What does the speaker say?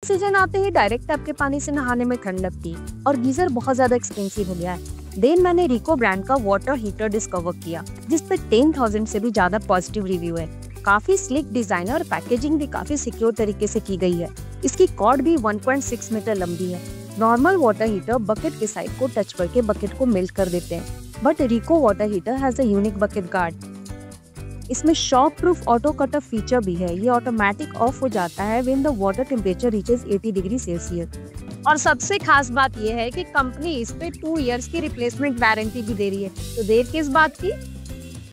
Oxygen आते ही direct tap के पानी से नहाने में ठंड लगती और गीजर बहुत ज्यादा एक्सपेंसिव हो गया है। देन मैंने रिको ब्रांड का वाटर हीटर डिस्कवर किया जिस पे 10,000 से भी ज्यादा पॉजिटिव रिव्यू है। काफी स्लिक डिजाइन और पैकेजिंग भी काफी सिक्योर तरीके से की गई है। इसकी कॉर्ड भी 1.6 मीटर लंबी है। नॉर्मल वाटर हीटर बकेट के साइड को टच करके बकेट को मेल्ट कर देते हैं, but Rico water heater has a unique bucket guard. इसमें shock proof auto cutter feature भी है। ये ऑटोमेटिक ऑफ हो जाता है when the water temperature reaches 80 degree Celsius. और सबसे खास बात यह है कि कंपनी इस पे 2 इयर्स की रिप्लेसमेंट वारंटी भी दे रही है, तो देर किस बात की।